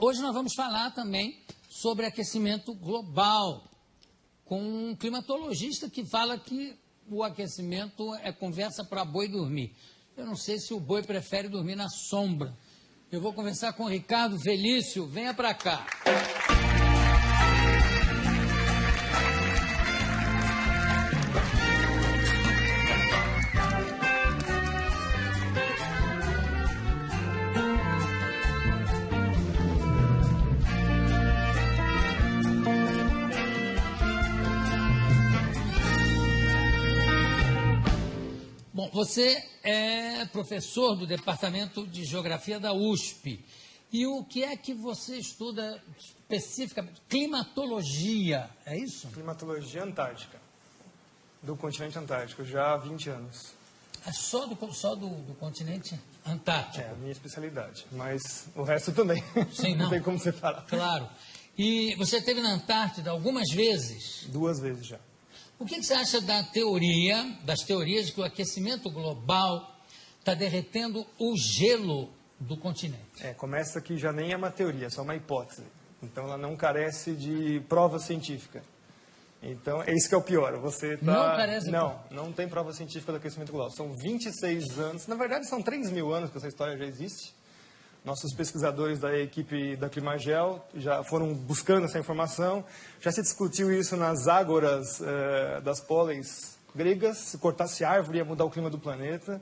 Hoje nós vamos falar também sobre aquecimento global, com um climatologista que fala que o aquecimento é conversa para boi dormir. Eu não sei se o boi prefere dormir na sombra. Eu vou conversar com o Ricardo Felício. Venha para cá. Bom, você é professor do Departamento de Geografia da USP. E o que é que você estuda especificamente? Climatologia, é isso? Climatologia antártica, do continente antártico, já há 20 anos. É só do continente antártico? É a minha especialidade, mas o resto também. Sim, não tem como separar. Claro. E você esteve na Antártida algumas vezes? 2 vezes já. O que você acha das teorias de que o aquecimento global está derretendo o gelo do continente? Começa que já nem é uma teoria, é só uma hipótese. Então ela não carece de prova científica. Então é isso que é o pior. Você tá... Não carece de não tem prova científica do aquecimento global. São 26 anos, na verdade são 3 mil anos que essa história já existe. Nossos pesquisadores da equipe da Climagel já foram buscando essa informação. Já se discutiu isso nas ágoras das póleis gregas. Se cortasse árvore ia mudar o clima do planeta.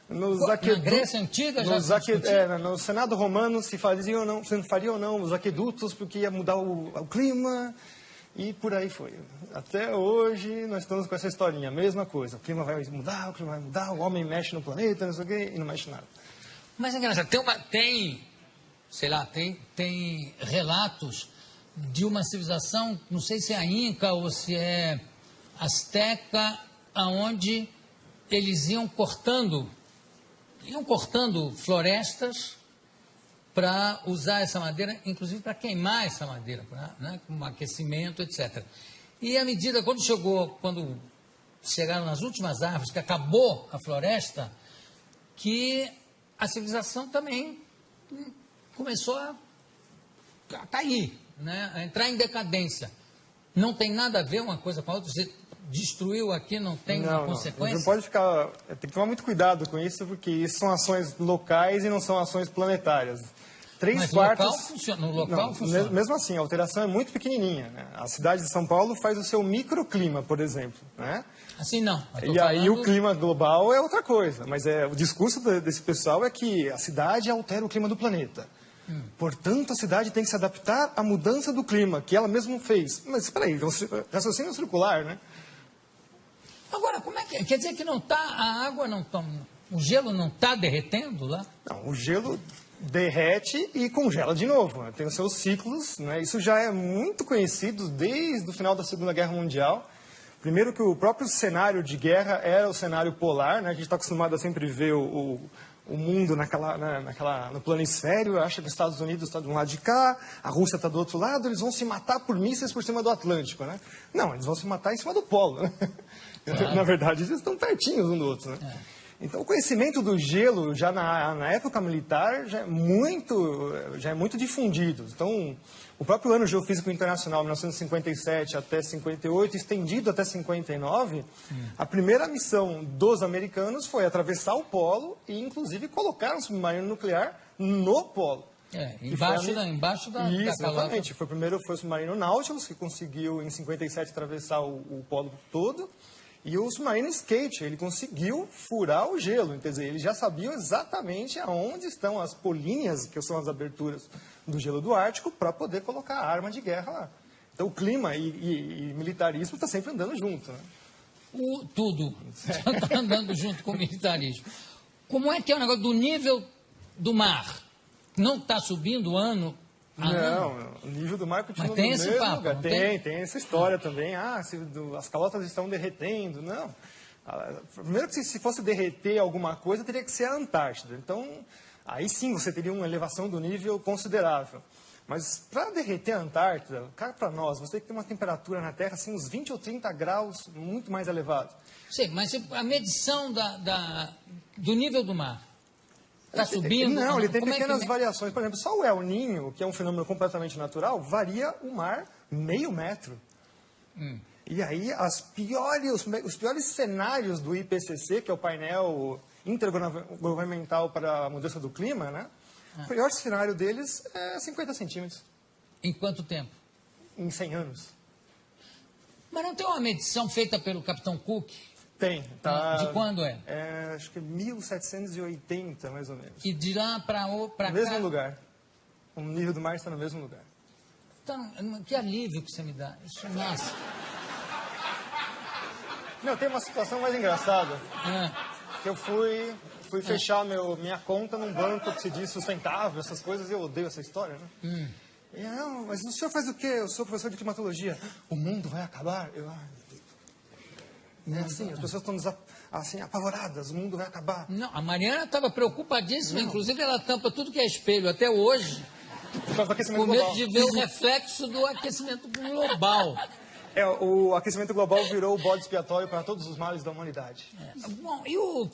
Na Grécia Antiga já se discutiu? No Senado Romano se faria ou não os aquedutos porque ia mudar o clima. E por aí foi. Até hoje nós estamos com essa historinha. Mesma coisa. O clima vai mudar, o homem mexe no planeta, não sei o quê, e não mexe nada. Mas é engraçado, tem relatos de uma civilização, não sei se é a Inca ou se é Azteca, aonde eles iam cortando florestas para usar essa madeira, inclusive para queimar essa madeira, como aquecimento, etc. E à medida, quando chegaram nas últimas árvores, que acabou a floresta, que a civilização também começou a cair, a entrar em decadência. Não tem nada a ver uma coisa com a outra. Você destruiu aqui, não tem uma consequência? Não pode ficar... Tem que tomar muito cuidado com isso, porque isso são ações locais e não são ações planetárias. Mas no local funciona. Mesmo assim, a alteração é muito pequenininha. A cidade de São Paulo faz o seu microclima, por exemplo. Assim não. E aí o clima global é outra coisa. Mas o discurso desse pessoal é que a cidade altera o clima do planeta. Portanto, a cidade tem que se adaptar à mudança do clima, que ela mesma fez. Mas espera aí, raciocínio circular, né? Agora, como é que é? Quer dizer que o gelo não está derretendo lá? Não, o gelo derrete e congela de novo. Tem os seus ciclos, Isso já é muito conhecido desde o final da Segunda Guerra Mundial. Primeiro que o próprio cenário de guerra era o cenário polar, A gente está acostumado a sempre ver o mundo no planisfério, acha que os Estados Unidos está de um lado de cá, a Rússia está do outro lado, eles vão se matar por mísseis por cima do Atlântico, Não, eles vão se matar em cima do polo, Claro. Na verdade, eles estão pertinhos um do outro, Então, o conhecimento do gelo, já na época militar, já é muito difundido. Então, o próprio Ano Geofísico Internacional, 1957 até 58, estendido até 59, a primeira missão dos americanos foi atravessar o polo e, inclusive, colocar um submarino nuclear no polo. Embaixo da Isso, exatamente. Primeiro foi o submarino Nautilus, que conseguiu, em 57, atravessar o polo todo. E o submarino Skate, ele conseguiu furar o gelo, quer dizer, eles já sabiam exatamente aonde estão as políneas, que são as aberturas do gelo do Ártico, para poder colocar a arma de guerra lá. Então, o clima e militarismo está sempre andando junto, Tudo está andando junto com o militarismo. Como é que é o negócio do nível do mar? Não está subindo ano? Não, o nível do mar continua no mesmo lugar. Tem essa história também. As calotas estão derretendo. Não. Primeiro que se fosse derreter alguma coisa, teria que ser a Antártida. Então, aí sim você teria uma elevação do nível considerável. Mas para derreter a Antártida, cá para nós, você tem que ter uma temperatura na Terra, assim, uns 20 ou 30 graus, muito mais elevado. Sim, mas a medição do nível do mar Está subindo? Não, ele tem Como é que pequenas variações. Por exemplo, só o El Niño, que é um fenômeno completamente natural, varia o mar meio metro. E aí, os piores cenários do IPCC, que é o painel intergovernamental para a mudança do clima, né? O pior cenário deles é 50 centímetros. Em quanto tempo? Em 100 anos. Mas não tem uma medição feita pelo Capitão Cook? Tem. Tá, De quando é? Acho que 1780, mais ou menos. E de lá para cá? No mesmo lugar. O nível do mar está no mesmo lugar. Então, que alívio que você me dá. Isso, nossa. Não, tem uma situação mais engraçada. Que eu fui fechar minha conta num banco que se diz sustentável, essas coisas, e eu odeio essa história, né? E, não, mas o senhor faz o quê? Eu sou professor de climatologia. O mundo vai acabar? Assim, as pessoas estão assim, apavoradas, o mundo vai acabar. Não, a Mariana estava preocupadíssima, inclusive ela tampa tudo que é espelho até hoje, Por causa do aquecimento com medo global. de ver o reflexo do aquecimento global. O aquecimento global virou o bode expiatório para todos os males da humanidade. Bom,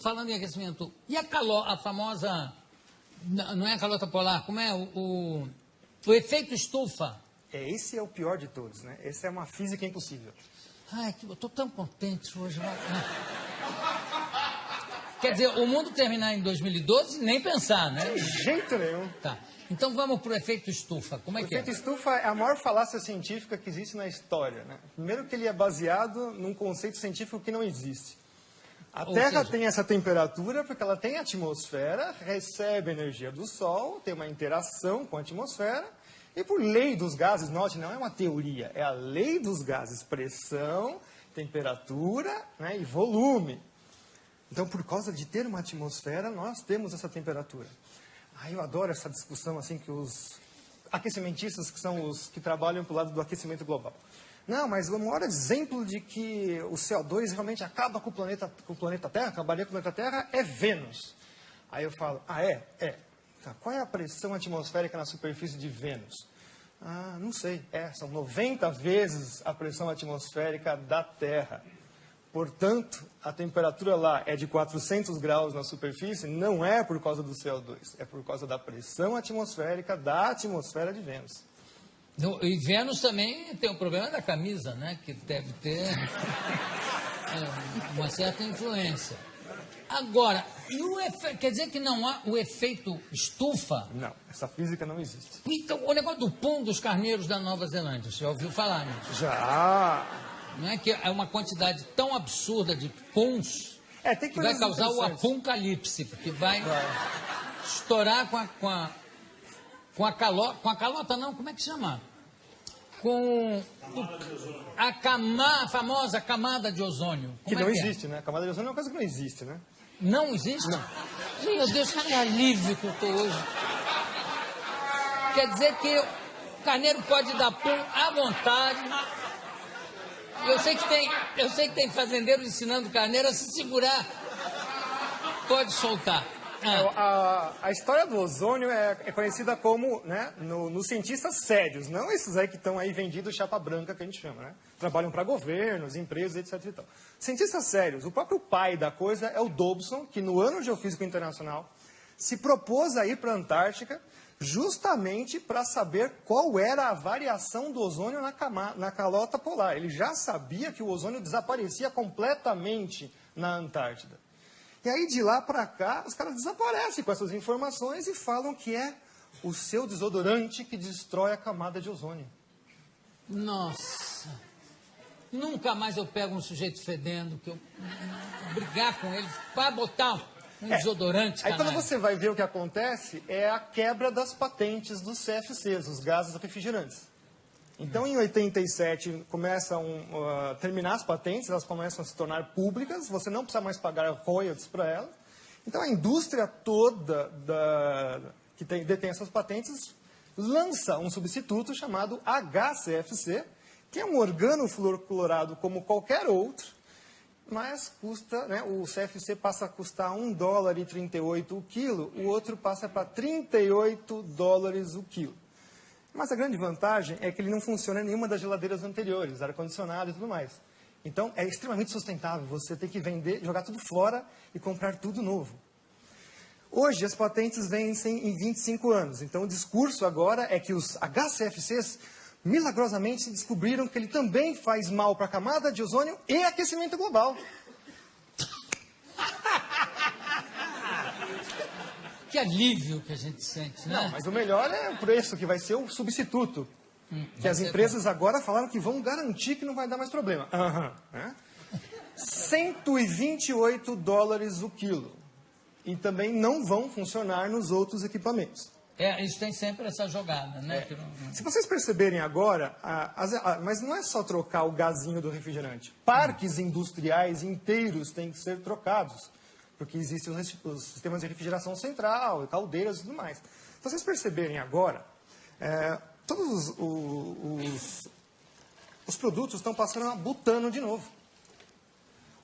falando em aquecimento, e a famosa, não é a calota polar, como é o efeito estufa? Esse é o pior de todos, né? Essa é uma física impossível. Ai, eu estou tão contente hoje. Quer dizer, o mundo terminar em 2012, nem pensar, né? De jeito nenhum. Tá. Então vamos para o efeito estufa. Como é que é? O efeito estufa é a maior falácia científica que existe na história, né? Primeiro que ele é baseado num conceito científico que não existe. A Terra tem essa temperatura porque ela tem atmosfera, recebe energia do Sol, tem uma interação com a atmosfera, e por lei dos gases, note, não é uma teoria, é a lei dos gases, pressão, temperatura, né, e volume. Então, por causa de ter uma atmosfera, nós temos essa temperatura. Eu adoro essa discussão assim que os aquecimentistas, que são os que trabalham para o lado do aquecimento global. Não, mas o maior exemplo de que o CO2 realmente acaba com o planeta Terra, acabaria com o planeta Terra, é Vênus. Aí eu falo, é? Tá, qual é a pressão atmosférica na superfície de Vênus? Não sei. São 90 vezes a pressão atmosférica da Terra. Portanto, a temperatura lá é de 400 graus na superfície, não é por causa do CO2, é por causa da pressão atmosférica da atmosfera de Vênus. E Vênus também tem o problema da camisa, né? Que deve ter uma certa influência. Agora, quer dizer que não há o efeito estufa? Não, essa física não existe. Então, o negócio do pum dos carneiros da Nova Zelândia, você já ouviu falar nisso? Já! Não é que é uma quantidade tão absurda de puns que vai causar o apocalipse, porque vai estourar com a calota não, como é que chama? Com a famosa camada de ozônio. Que não existe, né? A camada de ozônio é uma coisa que não existe, né? Não existe? Não. Meu Deus, que alívio que eu estou hoje. Quer dizer que o carneiro pode dar pum à vontade. Eu sei que tem fazendeiros ensinando o carneiro a se segurar. Pode soltar. A história do ozônio é conhecida como, né, nos cientistas sérios, não esses aí que estão aí vendidos chapa branca, que a gente chama, né? Trabalham para governos, empresas, etc. E tal. Cientistas sérios, o próprio pai da coisa é o Dobson, que no Ano Geofísico Internacional se propôs a ir para a Antártica justamente para saber qual era a variação do ozônio na calota polar. Ele já sabia que o ozônio desaparecia completamente na Antártida. E aí, de lá para cá, os caras desaparecem com essas informações e falam que é o seu desodorante que destrói a camada de ozônio. Nossa! Nunca mais eu pego um sujeito fedendo, que eu brigar com ele, vai botar um desodorante, Aí, quando você vai ver o que acontece, é a quebra das patentes dos CFCs, os gases refrigerantes. Então, em 87, começam a terminar as patentes, elas começam a se tornar públicas, você não precisa mais pagar royalties para elas. Então, a indústria toda que detém essas patentes lança um substituto chamado HCFC, que é um organofluoroclorado como qualquer outro, mas custa, né, o CFC passa a custar $1,38 o quilo, o outro passa para $38 o quilo. Mas a grande vantagem é que ele não funciona em nenhuma das geladeiras anteriores, ar-condicionado e tudo mais. Então, é extremamente sustentável. Você tem que vender, jogar tudo fora e comprar tudo novo. Hoje, as patentes vencem em 25 anos. Então, o discurso agora é que os HCFCs, milagrosamente, descobriram que ele também faz mal para a camada de ozônio e aquecimento global. Que alívio que a gente sente, né? Não, mas o melhor é o preço, que vai ser o substituto. Que as empresas agora falaram que vão garantir que não vai dar mais problema. Né? $128 o quilo. E também não vão funcionar nos outros equipamentos. Isso tem sempre essa jogada, né? Se vocês perceberem agora, mas não é só trocar o gazinho do refrigerante. Parques industriais inteiros têm que ser trocados. Porque existem os sistemas de refrigeração central, caldeiras e tudo mais. Se vocês perceberem agora, todos os produtos estão passando a butano de novo.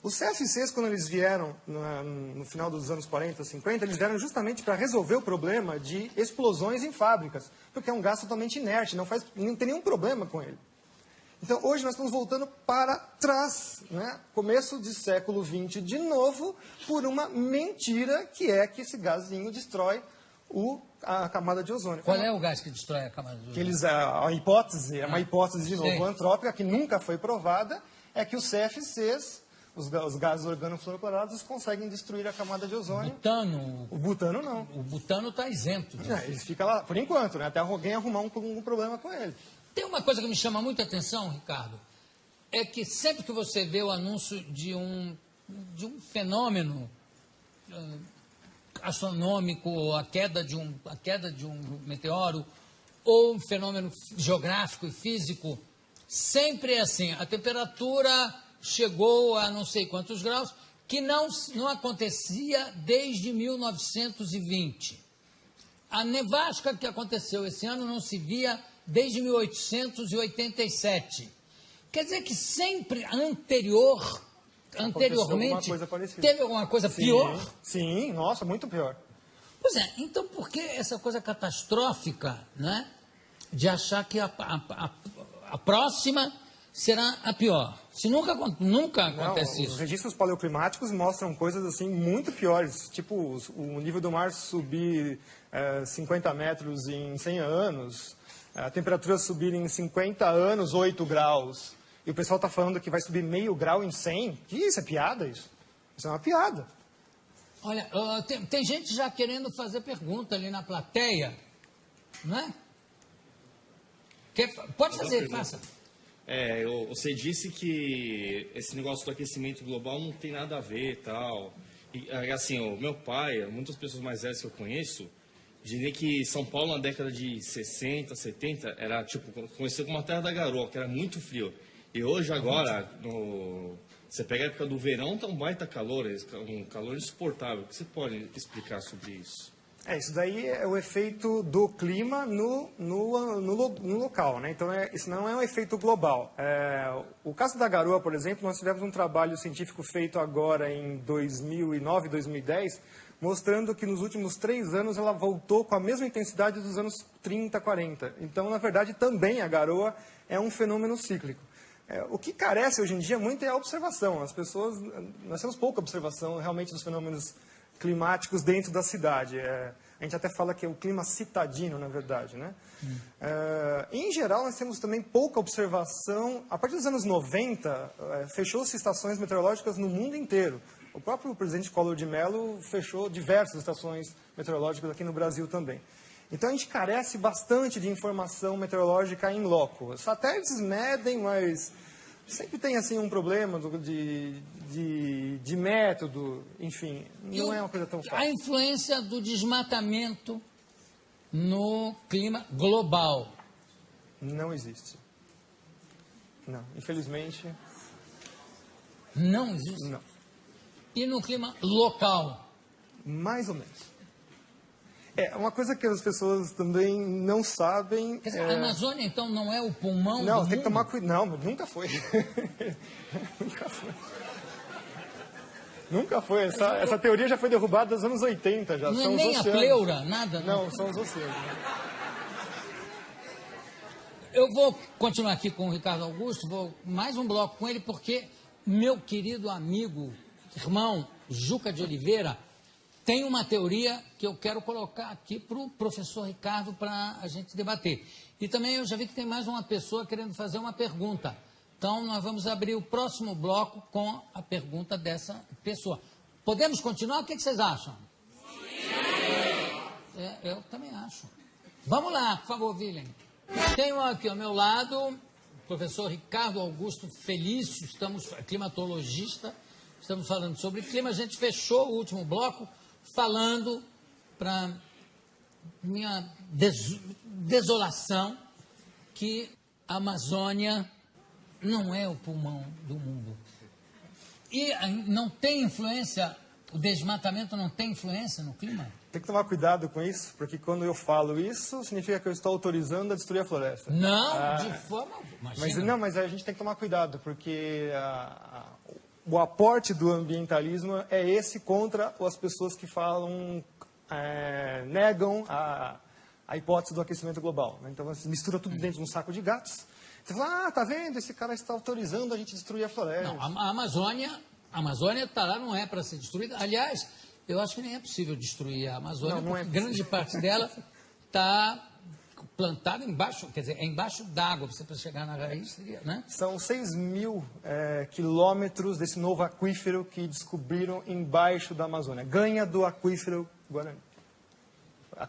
Os CFCs, quando eles vieram no final dos anos 40, 50, eles vieram justamente para resolver o problema de explosões em fábricas, porque é um gás totalmente inerte, não tem nenhum problema com ele. Então, hoje nós estamos voltando para trás, né? Começo de século XX de novo, por uma mentira que é que esse gazinho destrói a camada de ozônio. Qual é o gás que destrói a camada de ozônio? A hipótese, é uma hipótese de novo antrópica, que nunca foi provada, é que os CFCs, os gases organofluorocorados, conseguem destruir a camada de ozônio. O butano não. O butano está isento disso. Ele fica lá, por enquanto, né? Até alguém arrumar um problema com ele. Tem uma coisa que me chama muita atenção, Ricardo, é que sempre que você vê o anúncio de um fenômeno astronômico, a queda de um meteoro, ou um fenômeno geográfico e físico, sempre é assim, a temperatura chegou a não sei quantos graus, que não acontecia desde 1920. A nevasca que aconteceu esse ano não se via desde 1887. Quer dizer que sempre anteriormente, teve alguma coisa pior? Sim, nossa, muito pior. Pois é, então por que essa coisa catastrófica, né, de achar que a próxima será a pior? Se nunca acontece isso. Os registros paleoclimáticos mostram coisas assim muito piores, tipo o nível do mar subir 50 metros em 100 anos, a temperatura subir em 50 anos 8 graus, e o pessoal está falando que vai subir meio grau em 100. Que isso é piada, isso? Isso é uma piada. Olha, tem gente já querendo fazer pergunta ali na plateia, não é? Pode fazer, faça. Você disse que esse negócio do aquecimento global não tem nada a ver e tal. E, assim, o meu pai, muitas pessoas mais velhas que eu conheço, dizem que São Paulo, na década de 60, 70, era tipo, conhecido como a terra da garoa, que era muito frio. E hoje, agora, você pega a época do verão, tá um baita calor, um calor insuportável. O que você pode explicar sobre isso? Isso daí é o efeito do clima no local, né? Então, isso não é um efeito global. O caso da garoa, por exemplo, nós tivemos um trabalho científico feito agora em 2009, 2010, mostrando que nos últimos 3 anos ela voltou com a mesma intensidade dos anos 30, 40. Então, na verdade, também a garoa é um fenômeno cíclico. O que carece hoje em dia muito é a observação. Nós temos pouca observação realmente dos fenômenos climáticos dentro da cidade. A gente até fala que é o clima citadino, na verdade, né? Em geral, nós temos também pouca observação. A partir dos anos 90, fechou-se estações meteorológicas no mundo inteiro. O próprio presidente Collor de Mello fechou diversas estações meteorológicas aqui no Brasil também. Então, a gente carece bastante de informação meteorológica em loco. Os satélites medem, mas sempre tem assim um problema de método, enfim, não é uma coisa tão fácil. A influência do desmatamento no clima global? Não existe. Não, infelizmente. Não existe? Não. E no clima local? Mais ou menos. Uma coisa que as pessoas também não sabem... Quer dizer, a Amazônia, então, não é o pulmão Não, do tem mundo? que tomar cuidado. Não, nunca foi. Nunca foi. Nunca foi. Essa teoria já foi derrubada nos anos 80. Já. Não são é nem os a oceanos. pleura, nada? Não, são os oceanos. Eu vou continuar aqui com o Ricardo Augusto, vou mais um bloco com ele, porque meu querido amigo, irmão, Juca de Oliveira, tem uma teoria que eu quero colocar aqui para o professor Ricardo para a gente debater. E também eu já vi que tem mais uma pessoa querendo fazer uma pergunta. Então, nós vamos abrir o próximo bloco com a pergunta dessa pessoa. Podemos continuar? O que vocês acham? Sim! Eu também acho. Vamos lá, por favor, Willem. Tenho aqui ao meu lado o professor Ricardo Augusto Felício, climatologista, estamos falando sobre clima. A gente fechou o último bloco falando para minha desolação que a Amazônia não é o pulmão do mundo. E não tem influência, o desmatamento não tem influência no clima? Tem que tomar cuidado com isso, porque quando eu falo isso, significa que eu estou autorizando a destruir a floresta. Não, de forma... Mas a gente tem que tomar cuidado, porque o aporte do ambientalismo é esse contra as pessoas que falam, negam a hipótese do aquecimento global. Né? Então, você mistura tudo dentro de um saco de gatos. Você fala, tá vendo? Esse cara está autorizando a gente destruir a floresta. Não, a Amazônia está lá, não é para ser destruída. Aliás, eu acho que nem é possível destruir a Amazônia, porque grande parte dela está plantada embaixo, quer dizer, é embaixo d'água, você para chegar na raiz, né? São 6 mil quilômetros desse novo aquífero que descobriram embaixo da Amazônia. Ganha do aquífero Guarani.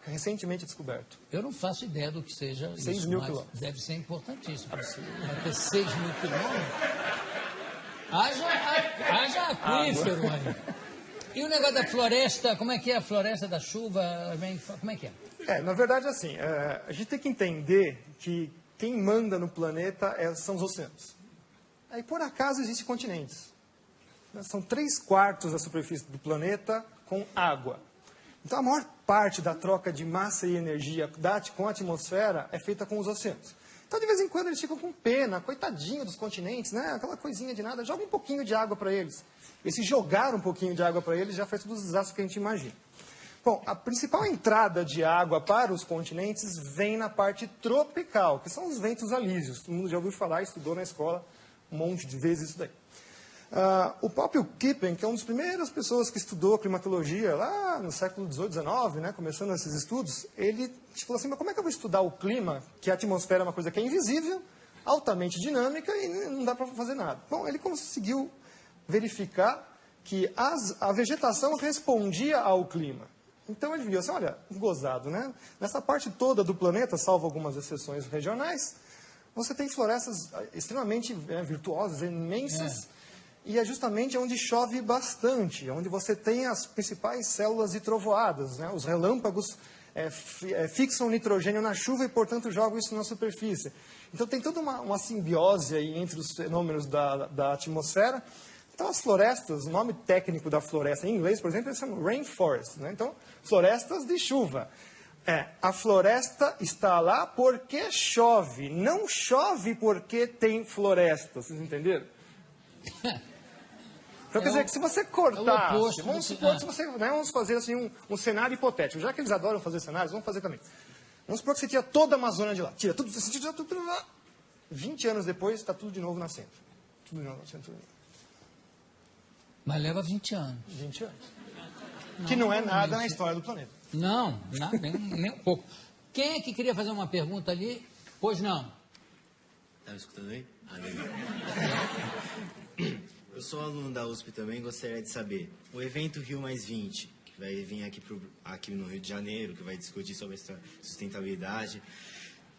Recentemente descoberto. Eu não faço ideia do que seja 6 mil quilômetros. Deve ser importantíssimo. Vai ter 6 mil quilômetros. Haja aquífero aí. E o negócio da floresta, como é que é a floresta da chuva? Como é que é? Na verdade, assim, a gente tem que entender que quem manda no planeta são os oceanos. Aí, por acaso, existem continentes. São 3/4 da superfície do planeta com água. Então, a maior parte da troca de massa e energia com a atmosfera é feita com os oceanos. Então, de vez em quando, eles ficam com pena, coitadinho dos continentes, né? Aquela coisinha de nada, joga um pouquinho de água para eles. E se jogar um pouquinho de água para eles, já faz todos os desastres que a gente imagina. Bom, a principal entrada de água para os continentes vem na parte tropical, que são os ventos alísios. Todo mundo já ouviu falar, estudou na escola um monte de vezes isso daí. O próprio Kippen, que é uma das primeiras pessoas que estudou climatologia lá no século XVIII, XIX, né, começando esses estudos, ele falou assim, mas como é que eu vou estudar o clima, que a atmosfera é uma coisa que é invisível, altamente dinâmica e não dá para fazer nada? Bom, ele conseguiu verificar que a vegetação respondia ao clima. Então ele viu assim, olha, gozado, né? Nessa parte toda do planeta, salvo algumas exceções regionais, você tem florestas extremamente virtuosas, imensas, e é justamente onde chove bastante, onde você tem as principais células de trovoadas, né? Os relâmpagos fixam nitrogênio na chuva e, portanto, jogam isso na superfície. Então tem toda uma simbiose aí entre os fenômenos da atmosfera. Então, as florestas, o nome técnico da floresta em inglês, por exemplo, eles chamam rainforest. Né? Então, florestas de chuva. A floresta está lá porque chove, não chove porque tem floresta. Vocês entenderam? Então, quer dizer que se você cortar, vamos supor, vamos fazer assim um cenário hipotético. Já que eles adoram fazer cenários, vamos fazer também. Vamos supor que você tira toda a Amazônia de lá. Tira tudo, você tira tudo lá. 20 anos depois, está tudo de novo nascendo. Tudo de novo nascendo. Mas leva 20 anos. 20 anos. Que não é nada na história do planeta. Não, nem um pouco. Quem é que queria fazer uma pergunta ali? Pois não. Estava escutando aí? Legal. Eu sou aluno da USP também, gostaria de saber, o evento Rio+20, que vai vir aqui no Rio de Janeiro, que vai discutir sobre a sustentabilidade,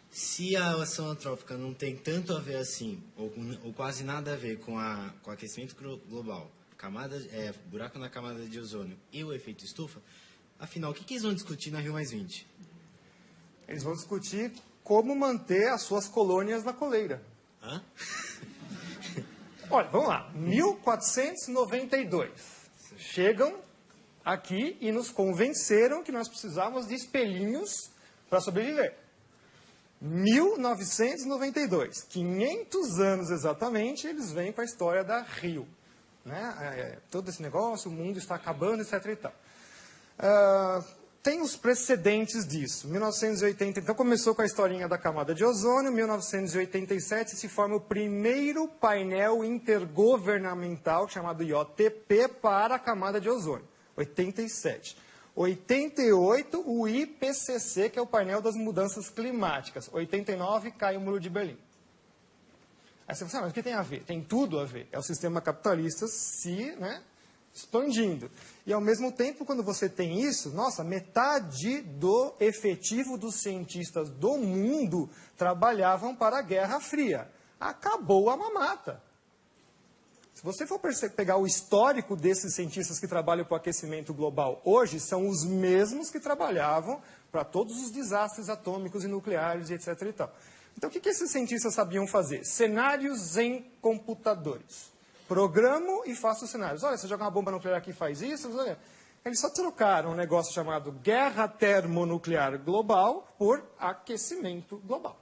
se a ação antrópica não tem tanto a ver assim, ou quase nada a ver com o aquecimento global, buraco na camada de ozônio e o efeito estufa, afinal, o que eles vão discutir na Rio+20? Eles vão discutir como manter as suas colônias na coleira. Hã? Olha, vamos lá. 1492. Chegam aqui e nos convenceram que nós precisávamos de espelhinhos para sobreviver. 1992. 500 anos exatamente, eles vêm com a história da Rio. Né? Todo esse negócio, o mundo está acabando, etc. e tal. Tem os precedentes disso. 1980, então começou com a historinha da camada de ozônio. 1987 se forma o primeiro painel intergovernamental chamado IOTP para a camada de ozônio. 87. 88, o IPCC, que é o painel das mudanças climáticas. 89, cai o Muro de Berlim. Aí você fala, mas o que tem a ver? Tem tudo a ver. É o sistema capitalista se expandindo. E, ao mesmo tempo, quando você tem isso, nossa, metade do efetivo dos cientistas do mundo trabalhavam para a Guerra Fria. Acabou a mamata. Se você for pegar o histórico desses cientistas que trabalham para o aquecimento global hoje, são os mesmos que trabalhavam para todos os desastres atômicos e nucleares e etc. e tal. Então, o que esses cientistas sabiam fazer? Cenários em computadores. Programo e faço cenários. Olha, você joga uma bomba nuclear aqui e faz isso. Olha. Eles só trocaram um negócio chamado guerra termonuclear global por aquecimento global.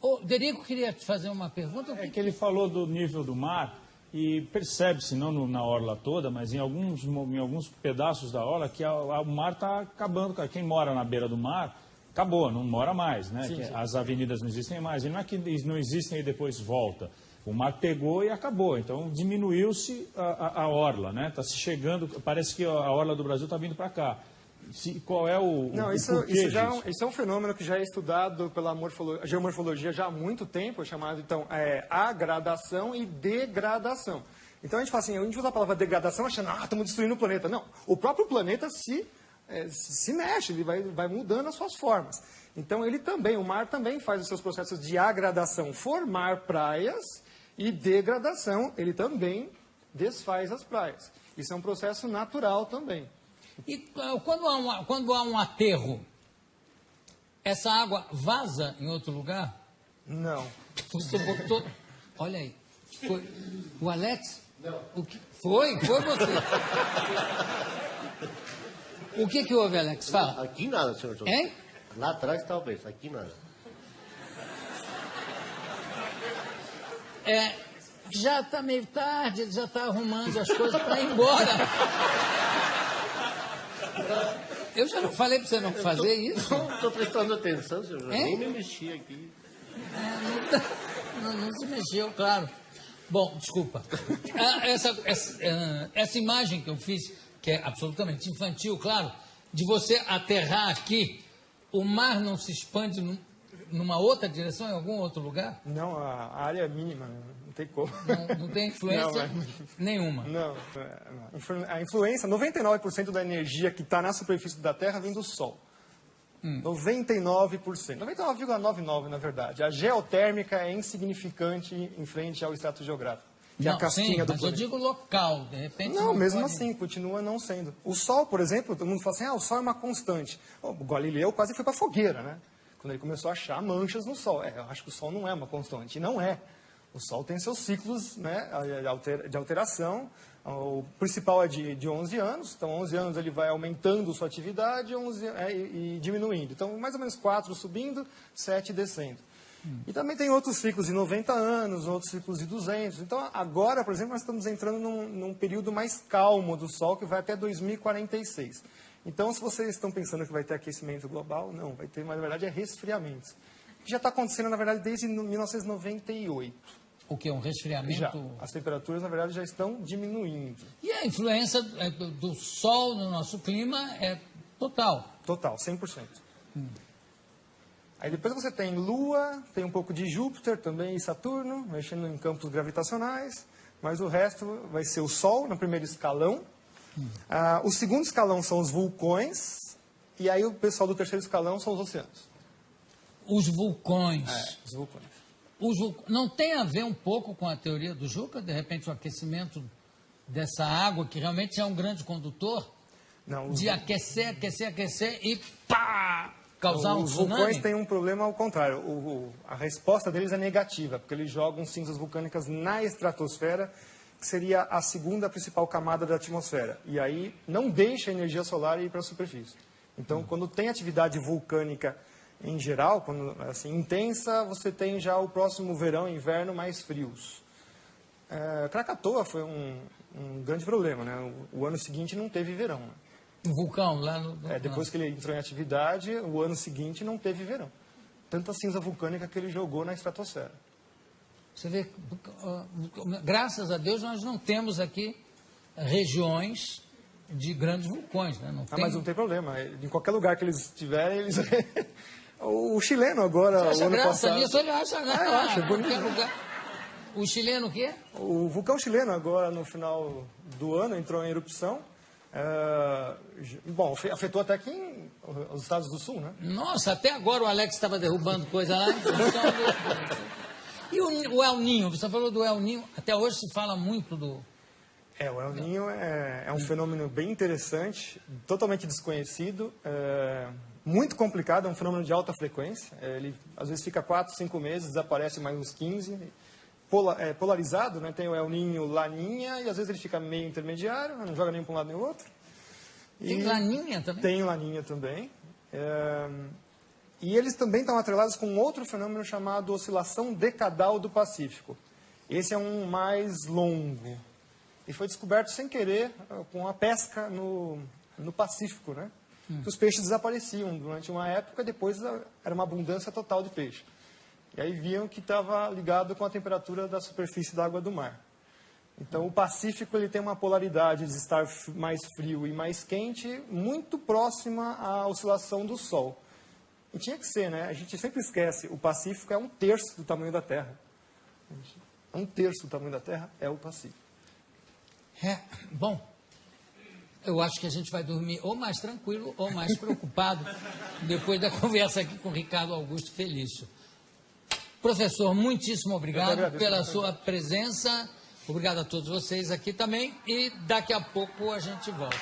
O Derico queria te fazer uma pergunta. É que ele falou do nível do mar e percebe-se, não na orla toda, mas em alguns pedaços da orla, que o mar está acabando. Quem mora na beira do mar, acabou, não mora mais, né? Sim, sim. As avenidas não existem mais. E não é que não existem e depois volta. O mar pegou e acabou. Então, diminuiu-se a orla, né? Está se chegando, parece que a orla do Brasil está vindo para cá. Qual é o porquê disso? Isso é um fenômeno que já é estudado pela geomorfologia já há muito tempo, chamado, então, agradação e degradação. Então, a gente fala assim, a gente usa a palavra degradação achando, estamos destruindo o planeta. Não, o próprio planeta se mexe, ele vai mudando as suas formas. Então, o mar também faz os seus processos de agradação, formar praias, e degradação, ele também desfaz as praias. Isso é um processo natural também. E quando há um aterro, essa água vaza em outro lugar? Não. Você botou... Olha aí. Foi o Alex? Não. Foi você. O que houve, Alex? Fala. Aqui nada, senhor José. Hein? Lá atrás talvez, aqui nada. Já está meio tarde, ele já está arrumando as coisas para ir embora. Eu já não falei para você não fazer isso? Não estou prestando atenção, senhor José. Nem me mexi aqui. Não se mexeu, claro. Bom, desculpa. Essa imagem que eu fiz, que é absolutamente infantil, claro, de você aterrar aqui, o mar não se expande numa outra direção, em algum outro lugar? Não, a área é mínima, não tem como. Não tem influência nenhuma? Não. A influência, 99% da energia que está na superfície da Terra vem do Sol. 99%. 99,99% na verdade. A geotérmica é insignificante em frente ao extrato geográfico. Não, sim, mas eu digo local, de repente... Não, mesmo assim, continua não sendo. O Sol, por exemplo, todo mundo fala assim, o Sol é uma constante. O Galileu quase foi para a fogueira, né? Quando ele começou a achar manchas no Sol. Eu acho que o Sol não é uma constante. E não é. O Sol tem seus ciclos, né, de alteração. O principal é de 11 anos. Então, 11 anos ele vai aumentando sua atividade e diminuindo. Então, mais ou menos 4 subindo, 7 descendo. E também tem outros ciclos de 90 anos, outros ciclos de 200. Então, agora, por exemplo, nós estamos entrando num período mais calmo do Sol, que vai até 2046. Então, se vocês estão pensando que vai ter aquecimento global, não, vai ter, mas na verdade é resfriamento. Que já está acontecendo, na verdade, desde 1998. O que? Um resfriamento? Já. As temperaturas, na verdade, já estão diminuindo. E a influência do Sol no nosso clima é total? Total, 100%. Aí depois você tem Lua, tem um pouco de Júpiter também e Saturno, mexendo em campos gravitacionais, mas o resto vai ser o Sol no primeiro escalão. O segundo escalão são os vulcões, e aí o pessoal do terceiro escalão são os oceanos. Os vulcões. Os vulcões. Não tem a ver um pouco com a teoria do Juca? De repente o aquecimento dessa água, que realmente é um grande condutor, Não, de aquecer e pá! Causar um tsunami? Os vulcões têm um problema ao contrário. A resposta deles é negativa, porque eles jogam cinzas vulcânicas na estratosfera, que seria a segunda principal camada da atmosfera. E aí não deixa a energia solar ir para a superfície. Então, quando tem atividade vulcânica em geral, quando assim, intensa, você tem já o próximo verão e inverno mais frios. Krakatoa foi um grande problema, né? O ano seguinte não teve verão. Né? Um vulcão lá no... Depois que ele entrou em atividade, o ano seguinte não teve verão. Tanta cinza vulcânica que ele jogou na estratosfera. Você vê, graças a Deus nós não temos aqui regiões de grandes vulcões, né? Não tem... Mas não tem problema. Em qualquer lugar que eles estiverem, eles... O chileno agora, Você acha o ano graça passado... nisso? Ele acha, né? eu acho, é bonito. Qualquer lugar. O chileno o quê? O vulcão chileno agora, no final do ano, entrou em erupção. Bom, afetou até aqui os Estados do Sul, né? Nossa, até agora o Alex estava derrubando coisa lá. E o El Niño? Você falou do El Niño. Até hoje se fala muito do... O El Niño é um fenômeno bem interessante, totalmente desconhecido, muito complicado, é um fenômeno de alta frequência. Ele às vezes fica 4, 5 meses, desaparece mais uns 15. Polarizado, né? Tem o El Niño Laninha, e às vezes ele fica meio intermediário, não joga nem para um lado nem o outro. Tem Laninha também? Tem Laninha também. E eles também estão atrelados com outro fenômeno chamado oscilação decadal do Pacífico. Esse é um mais longo. E foi descoberto sem querer com a pesca no Pacífico, né? Que os peixes desapareciam durante uma época, depois era uma abundância total de peixe. E aí viam que estava ligado com a temperatura da superfície da água do mar. Então, o Pacífico ele tem uma polaridade de estar mais frio e mais quente, muito próxima à oscilação do Sol. E tinha que ser, né? A gente sempre esquece, o Pacífico é 1/3 do tamanho da Terra. 1/3 do tamanho da Terra é o Pacífico. Bom, eu acho que a gente vai dormir ou mais tranquilo ou mais preocupado depois da conversa aqui com o Ricardo Augusto Felício. Professor, muitíssimo obrigado pela sua presença. Obrigado a todos vocês aqui também. E daqui a pouco a gente volta.